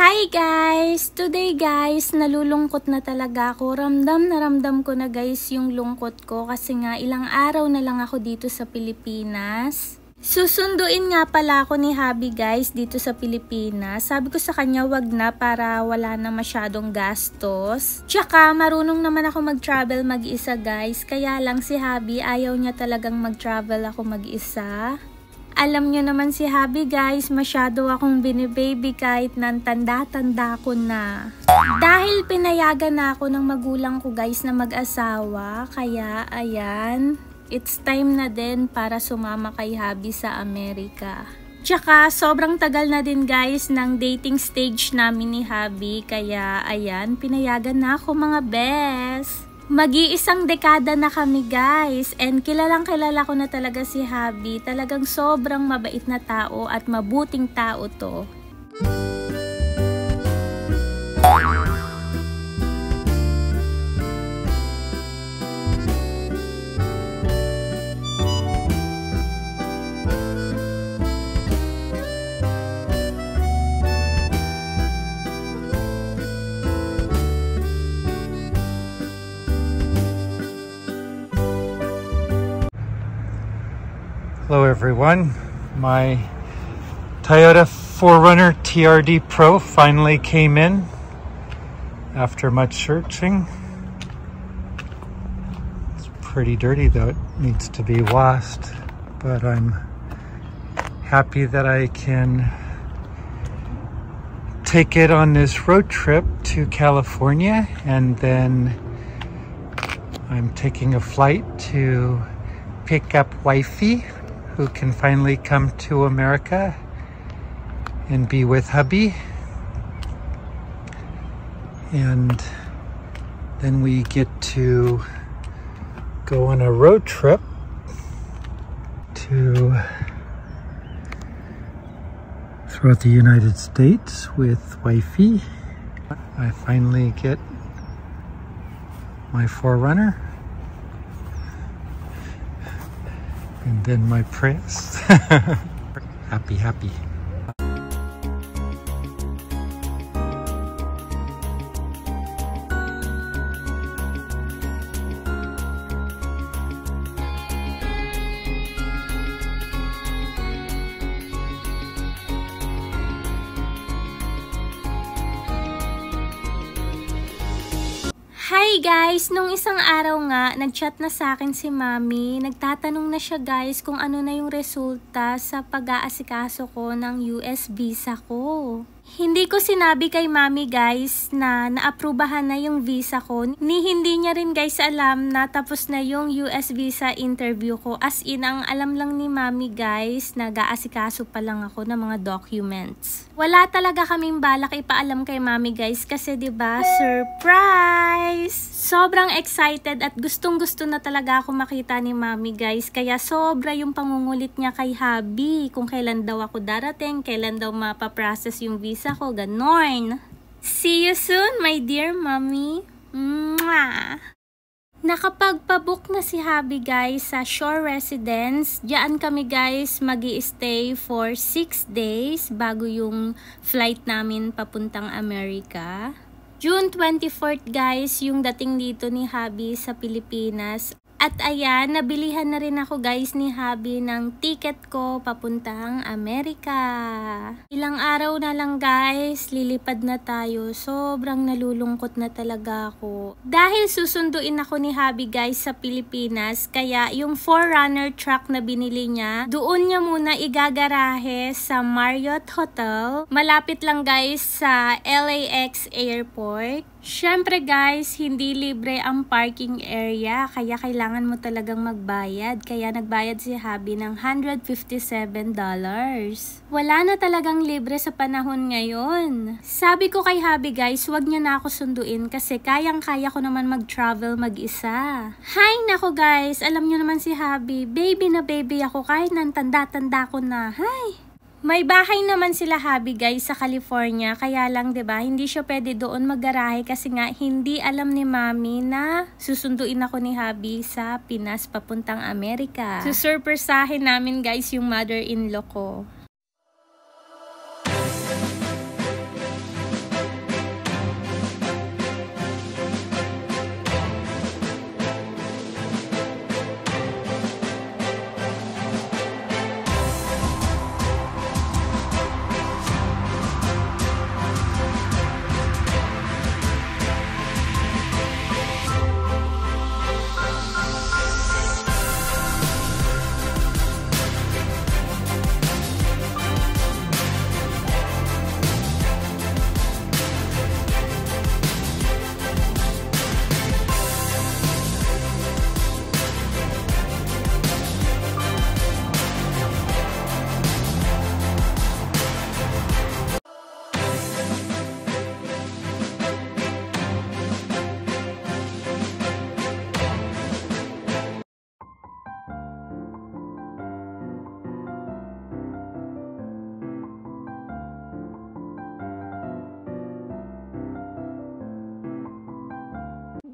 Hi guys! Today guys, nalulungkot na talaga ako. Ramdam na ramdam ko na guys yung lungkot ko kasi nga ilang araw na lang ako dito sa Pilipinas. Susunduin nga pala ako ni Habi guys dito sa Pilipinas. Sabi ko sa kanya wag na para wala na masyadong gastos. Tsaka marunong naman ako mag-travel mag-isa guys. Kaya lang si Habi ayaw niya talagang mag-travel ako mag-isa. Alam nyo naman si Habi guys, masyado akong binibaby kahit nang tanda-tanda ko na. Dahil pinayagan na ako ng magulang ko guys na mag-asawa, kaya ayan, it's time na din para sumama kay Habi sa Amerika. Tsaka sobrang tagal na din guys ng dating stage namin ni Habi, kaya ayan, pinayagan na ako mga best. Mag-iisang dekada na kami guys, and kilalang kilala ko na talaga si Habi. Talagang sobrang mabait na tao at mabuting tao to. Hello everyone, my Toyota 4Runner TRD Pro finally came in after much searching. It's pretty dirty though, it needs to be washed, but I'm happy that I can take it on this road trip to California, and then I'm taking a flight to pick up wifey, who can finally come to America and be with hubby. And then we get to go on a road trip to throughout the United States with wifey. I finally get my 4Runner. And then my Prius. Happy. Hi guys! Nung isang araw nga, nag-chat na sa akin si Mami. Nagtatanong na siya guys kung ano na yung resulta sa pag-aasikaso ko ng US visa ko. Hindi ko sinabi kay Mami guys na naaprubahan na yung visa ko. Hindi niya rin guys alam na tapos na yung US visa interview ko. As in, ang alam lang ni Mami guys, nag-aasikaso pa lang ako ng mga documents. Wala talaga kaming balak ipaalam kay Mami guys kasi 'di ba, surprise! Sobrang excited at gustong-gusto na talaga ako makita ni Mami guys. Kaya sobra yung pangungulit niya kay Habi kung kailan daw ako darating, kailan daw mapaprocess yung visa ko, ganon. See you soon, my dear Mommy. Mwah! Nakapagpabook na si Habi guys sa Shore Residence. Diyan kami guys magi-stay for 6 days bago yung flight namin papuntang Amerika. June 24th guys yung dating dito ni Habi sa Pilipinas. At ayan, nabilihan na rin ako guys ni Habi ng ticket ko papuntang Amerika. Ilang araw na lang guys, lilipad na tayo. Sobrang nalulungkot na talaga ako. Dahil susunduin ako ni Habi guys sa Pilipinas, kaya yung 4Runner truck na binili niya, doon niya muna igagarahe sa Marriott Hotel. Malapit lang guys sa LAX Airport. Syempre guys, hindi libre ang parking area, kaya kailangan mo talagang magbayad. Kaya nagbayad si Habi ng $157. Wala na talagang libre sa panahon ngayon. Sabi ko kay Habi guys, wag niya na ako sunduin kasi kayang-kaya ko naman mag-travel mag-isa. Hay nako guys, alam niyo naman si Habi, baby na baby ako kahit nang tanda-tanda ko na. Hay! May bahay naman sila Habi guys sa California, kaya lang 'di ba hindi siya pwede doon maggarahe kasi nga hindi alam ni Mami na susunduin ako ni Habi sa Pinas papuntang Amerika. Susurpresahin namin guys yung mother-in-law ko.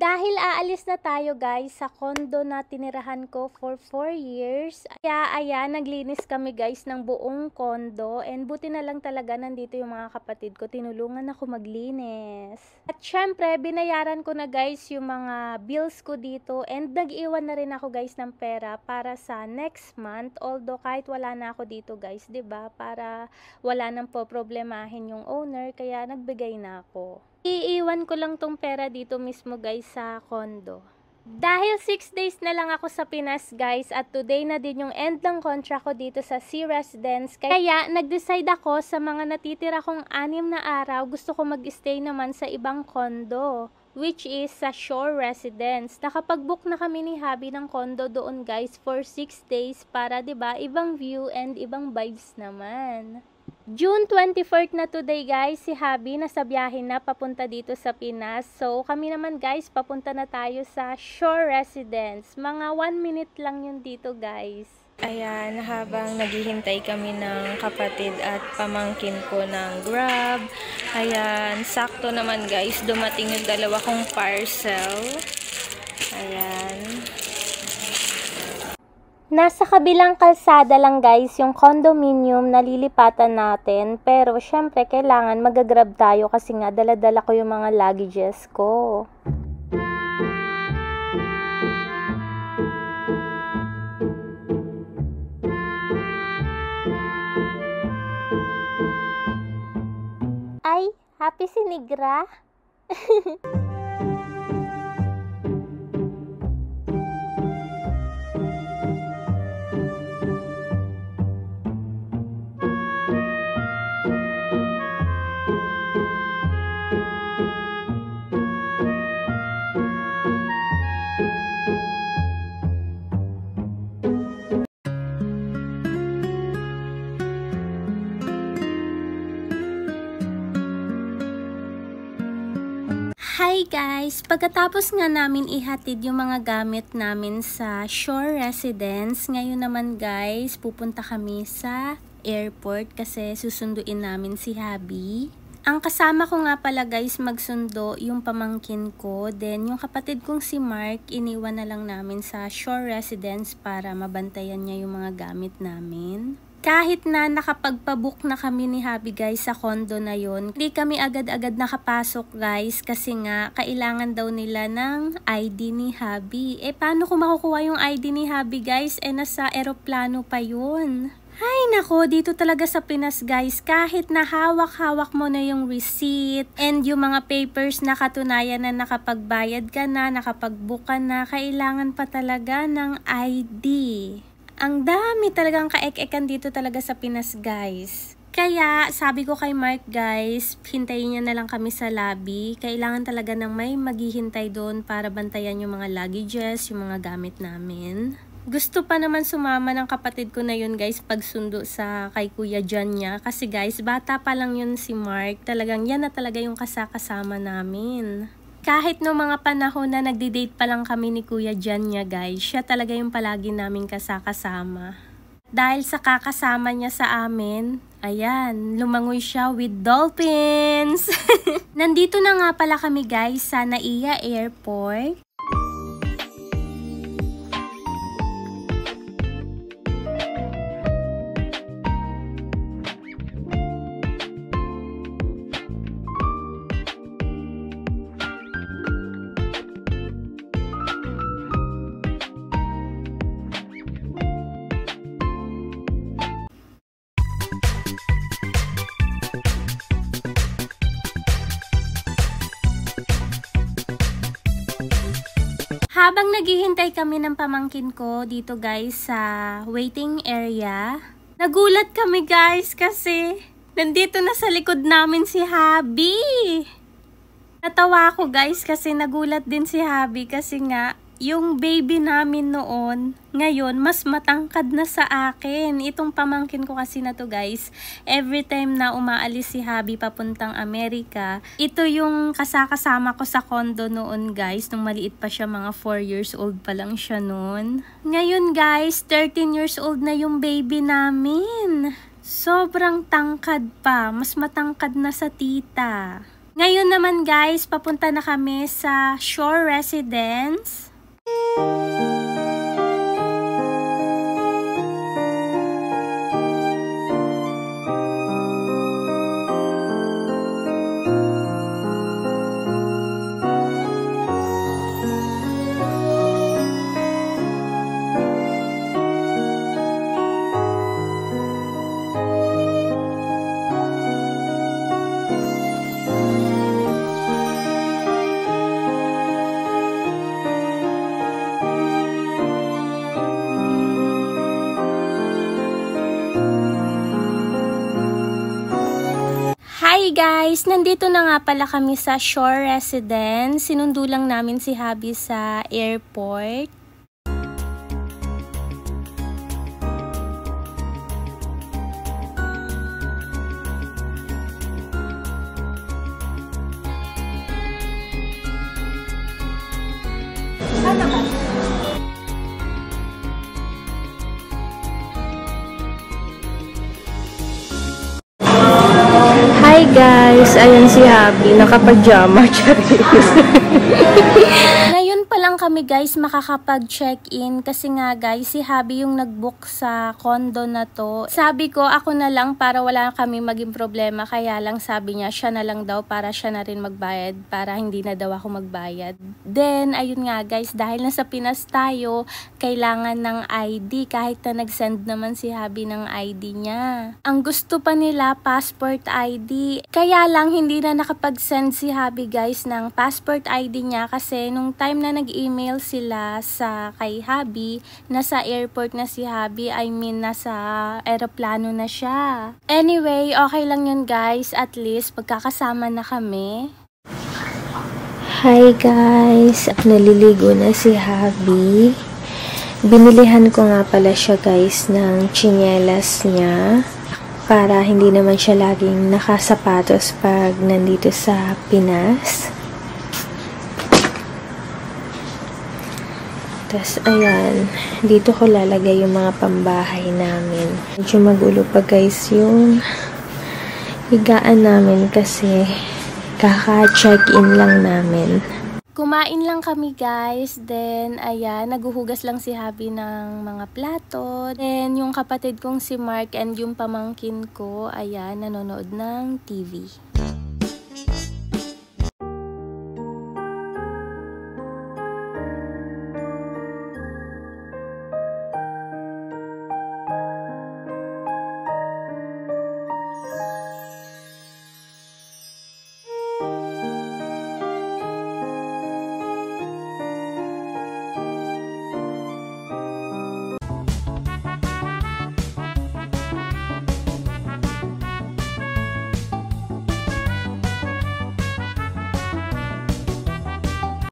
Dahil aalis na tayo guys sa condo na tinirahan ko for 4 years. Kaya ayan, naglinis kami guys ng buong condo. And buti na lang talaga nandito yung mga kapatid ko. Tinulungan ako maglinis. At syempre, binayaran ko na guys yung mga bills ko dito. And nag-iwan na rin ako guys ng pera para sa next month. Although kahit wala na ako dito guys, 'di ba? Para wala nang po problemahin yung owner. Kaya nagbigay na ako. Iiwan ko lang tong pera dito mismo guys sa condo. Dahil 6 days na lang ako sa Pinas guys at today na din yung end ng contract ko dito sa Sea Residence. Kaya nag-decide ako sa mga natitira kong 6 na araw gusto ko mag-stay naman sa ibang condo. Which is sa Shore Residence. Nakapag-book na kami ni Habi ng condo doon guys for 6 days para 'di ba ibang view and ibang vibes naman. June 24th na today guys, si Habi nasa biyahe na papunta dito sa Pinas. So kami naman guys, papunta na tayo sa Shore Residence. Mga 1 minute lang yun dito guys. Ayan, habang naghihintay kami ng kapatid at pamangkin ko ng Grab. Ayan, sakto naman guys, dumating yung 2 kong parcel. Ayan. Nasa kabilang kalsada lang guys yung condominium na lilipatan natin. Pero syempre kailangan mag-grab tayo kasi nga dala-dala ko yung mga luggages ko. Ay, happy si Nigra. Hi guys! Pagkatapos nga namin ihatid yung mga gamit namin sa Shore Residence, ngayon naman guys, pupunta kami sa airport kasi susunduin namin si Habi. Ang kasama ko nga pala guys magsundo yung pamangkin ko, then yung kapatid kong si Mark, iniwan na lang namin sa Shore Residence para mabantayan niya yung mga gamit namin. Kahit na nakapagpabook na kami ni Habi guys sa condo na yon, hindi kami agad-agad nakapasok guys kasi nga kailangan daw nila ng ID ni Habi. Paano ko makukuha yung ID ni Habi guys? Nasa eroplano pa yun. Ay nako, dito talaga sa Pinas guys, kahit na hawak-hawak mo na yung receipt and yung mga papers na katunayan na nakapagbayad ka na, nakapag-book ka na, kailangan pa talaga ng ID. Ang dami talagang kaek-ekan dito talaga sa Pinas guys. Kaya sabi ko kay Mark guys, hintayin niya na lang kami sa lobby. Kailangan talaga ng may maghihintay doon para bantayan yung mga luggages, yung mga gamit namin. Gusto pa naman sumama ng kapatid ko na yun guys pagsundo sa kay Kuya John niya. Kasi guys, bata pa lang yun si Mark. Talagang yan na talaga yung kasama namin. Kahit no mga panahon na nagdi-date pa lang kami ni Kuya John niya guys, siya talaga yung palagi naming kasama. Dahil sa kakasama niya sa amin, ayan, lumangoy siya with dolphins! Nandito na nga pala kami guys sa Naiya Airport. Habang naghihintay kami ng pamangkin ko dito guys sa waiting area, nagulat kami guys kasi nandito na sa likod namin si Habi. Natawa ako guys kasi nagulat din si Habi kasi nga yung baby namin noon, ngayon mas matangkad na sa akin. Itong pamangkin ko kasi na to guys, every time na umaalis si Habi papuntang Amerika, ito yung kasama ko sa condo noon guys, nung maliit pa siya, mga 4 years old pa lang siya noon. Ngayon guys, 13 years old na yung baby namin. Sobrang tangkad pa, mas matangkad na sa tita. Ngayon naman guys, papunta na kami sa Shore Residence. Hi guys! Nandito na nga pala kami sa Shore Residence. Sinundo lang namin si Habi sa airport. Ano ka? Hi guys! Ayan si Habi, nakapag-pajama. Ngayon pa lang kami guys makakapag-check-in kasi nga guys si Habi yung nag-book sa condo na to. Sabi ko ako na lang para wala kami maging problema, kaya lang sabi niya siya na lang daw para siya na rin magbayad para hindi na daw ako magbayad. Then ayun nga guys, dahil nasa Pinas tayo, kailangan ng ID kahit na nag-send naman si Habi ng ID niya. Ang gusto pa nila passport ID. Kaya lang hindi na nakapag-send si Habi guys ng passport ID niya kasi nung time na nag-email sila sa kay Habi, nasa airport na si Habi, I mean nasa aeroplano na siya. Anyway, okay lang yun guys, at least pagkakasama na kami. Hi guys, naliligo na si Habi. Binilihan ko nga pala siya guys ng tsinelas niya para hindi naman siya laging nakasapatos pag nandito sa Pinas. Tapos ayan, dito ko lalagay yung mga pambahay namin. Medyo magulo pa guys yung higaan namin kasi kaka-check-in lang namin. Kumain lang kami guys, then ayan, naguhugas lang si Habi ng mga plato. Then yung kapatid kong si Mark and yung pamangkin ko, ayan, nanonood ng TV.